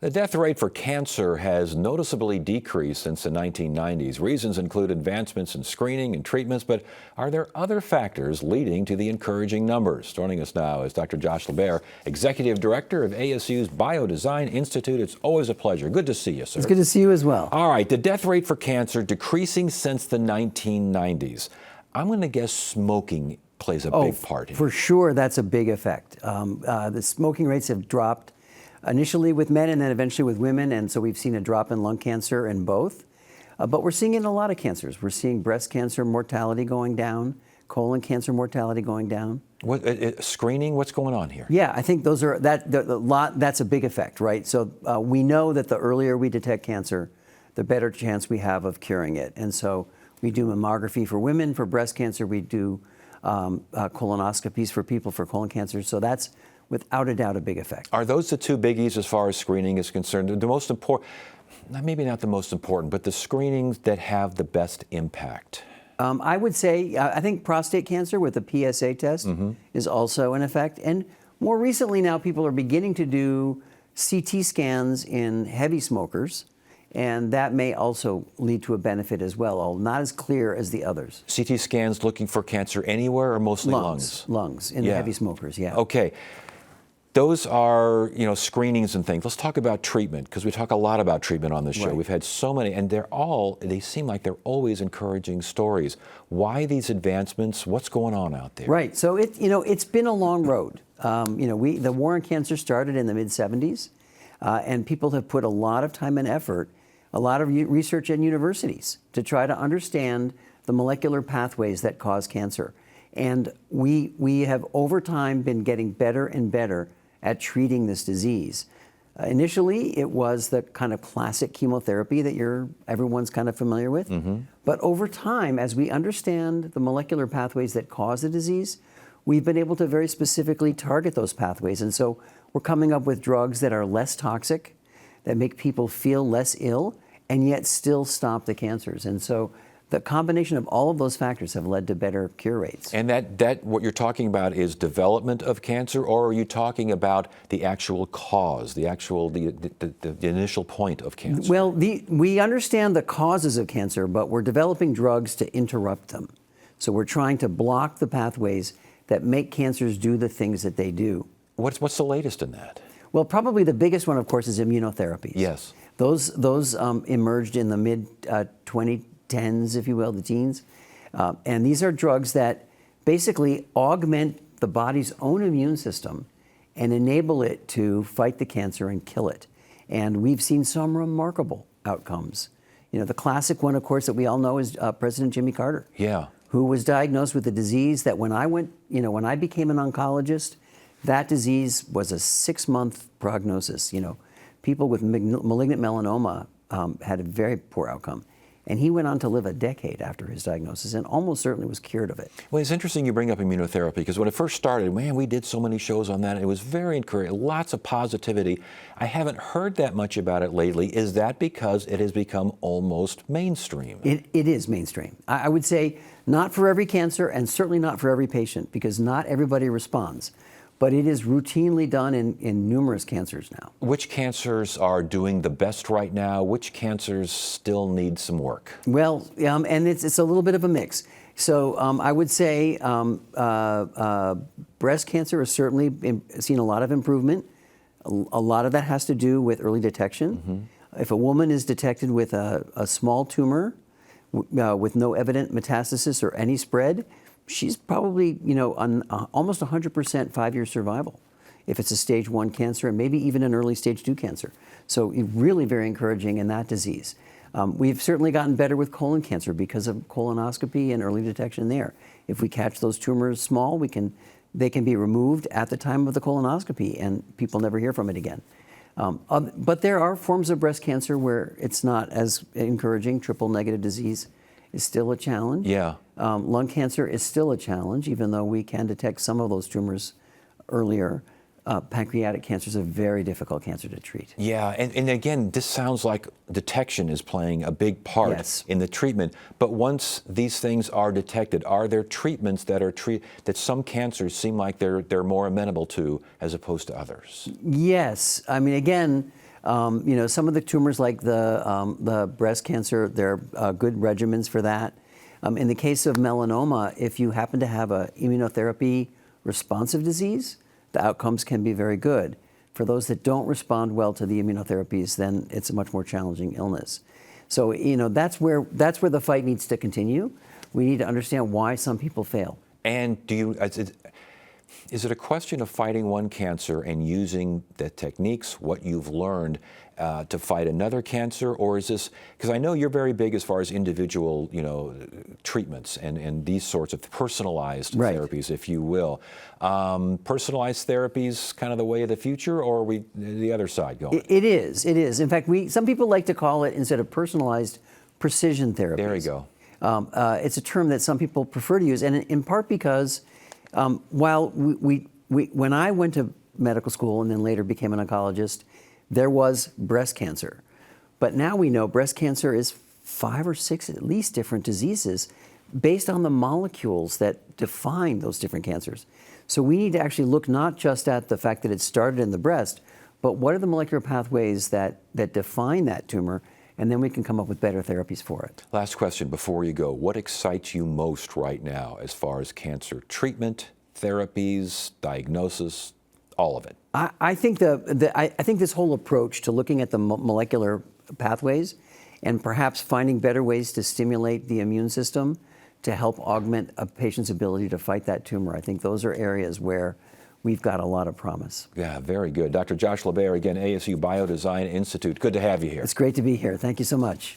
The death rate for cancer has noticeably decreased since the 1990s. Reasons include advancements in screening and treatments, but are there other factors leading to the encouraging numbers? Joining us now is Dr. Josh LaBaer, Executive Director of ASU's Biodesign Institute. It's always a pleasure. Good to see you, sir. It's good to see you as well. All right, the death rate for cancer decreasing since the 1990s. I'm going to guess smoking plays a big part in it. For sure, that's a big effect. The smoking rates have dropped initially with men and then eventually with women, and so we've seen a drop in lung cancer in both. But we're seeing it in a lot of cancers. We're seeing breast cancer mortality going down, colon cancer mortality going down. Screening, what's going on here? Yeah, I think those are that's a big effect, right? So we know that the earlier we detect cancer, the better chance we have of curing it. And so we do mammography for women for breast cancer. We do colonoscopies for people for colon cancer. So that's without a doubt a big effect. Are those the two biggies as far as screening is concerned? The most important, maybe not the most important, but the screenings that have the best impact? I would say, I think prostate cancer with the PSA test is also an effect. And more recently now, people are beginning to do CT scans in heavy smokers, and that may also lead to a benefit as well, although not as clear as the others. CT scans looking for cancer anywhere or mostly lungs? Lungs in the heavy smokers, yeah. Okay. Those are, screenings and things. Let's talk about treatment, because we talk a lot about treatment on this show. Right. We've had so many, and they seem like they're always encouraging stories. Why these advancements? What's going on out there? Right. So it's been a long road. The war on cancer started in the mid-'70s, and people have put a lot of time and effort, a lot of research in universities to try to understand the molecular pathways that cause cancer. And we have over time been getting better and better at treating this disease. Initially, it was the kind of classic chemotherapy that everyone's kind of familiar with. But over time, as we understand the molecular pathways that cause the disease, we've been able to very specifically target those pathways. And so we're coming up with drugs that are less toxic, that make people feel less ill, and yet still stop the cancers. And so the combination of all of those factors have led to better cure rates. And that what you're talking about is development of cancer, or are you talking about the actual cause, the initial point of cancer? Well, we understand the causes of cancer, but we're developing drugs to interrupt them. So we're trying to block the pathways that make cancers do the things that they do. What's the latest in that? Well, probably the biggest one, of course, is immunotherapies. Yes. Those emerged in the mid-2010s, if you will, the teens. And these are drugs that basically augment the body's own immune system and enable it to fight the cancer and kill it. And we've seen some remarkable outcomes. The classic one, of course, that we all know is President Jimmy Carter. Yeah. Who was diagnosed with a disease that when I became an oncologist, that disease was a 6-month prognosis. People with malignant melanoma had a very poor outcome. And he went on to live a decade after his diagnosis and almost certainly was cured of it. Well, it's interesting you bring up immunotherapy, because when it first started, man, we did so many shows on that. It was very encouraging, lots of positivity. I haven't heard that much about it lately. Is that because it has become almost mainstream? It is mainstream. I would say not for every cancer and certainly not for every patient, because not everybody responds. But it is routinely done in numerous cancers now. Which cancers are doing the best right now? Which cancers still need some work? Well, and it's a little bit of a mix. So I would say breast cancer has certainly seen a lot of improvement. A lot of that has to do with early detection. If a woman is detected with a small tumor with no evident metastasis or any spread, she's probably, on almost 100% 5-year survival if it's a stage 1 cancer and maybe even an early stage 2 cancer. So really very encouraging in that disease. We've certainly gotten better with colon cancer because of colonoscopy and early detection there. If we catch those tumors small, they can be removed at the time of the colonoscopy and people never hear from it again. But there are forms of breast cancer where it's not as encouraging. Triple negative disease is still a challenge. Yeah. Lung cancer is still a challenge, even though we can detect some of those tumors earlier. Pancreatic cancer is a very difficult cancer to treat. Yeah, and again, this sounds like detection is playing a big part in the treatment. But once these things are detected, are there treatments that that some cancers seem like they're more amenable to as opposed to others? Yes, I mean, again, Some of the tumors like the breast cancer, there are good regimens for that. In the case of melanoma, if you happen to have a immunotherapy responsive disease, the outcomes can be very good. For those that don't respond well to the immunotherapies, then it's a much more challenging illness. So, that's where the fight needs to continue. We need to understand why some people fail. And is it a question of fighting one cancer and using the techniques, what you've learned, to fight another cancer? Or is this, because I know you're very big as far as individual, treatments and these sorts of personalized Right. therapies, if you will. Personalized therapies kind of the way of the future, or are we the other side going? It is. In fact, some people like to call it, instead of personalized, precision therapies. There you go. It's a term that some people prefer to use, and in part because while when I went to medical school and then later became an oncologist, there was breast cancer. But now we know breast cancer is 5 or 6 at least different diseases based on the molecules that define those different cancers. So we need to actually look not just at the fact that it started in the breast, but what are the molecular pathways that define that tumor, and then we can come up with better therapies for it. Last question before you go. What excites you most right now as far as cancer treatment, therapies, diagnosis, all of it? I think I think this whole approach to looking at the molecular pathways and perhaps finding better ways to stimulate the immune system to help augment a patient's ability to fight that tumor, I think those are areas where we've got a lot of promise. Yeah, very good. Dr. Josh LaBaer, again, ASU Biodesign Institute. Good to have you here. It's great to be here. Thank you so much.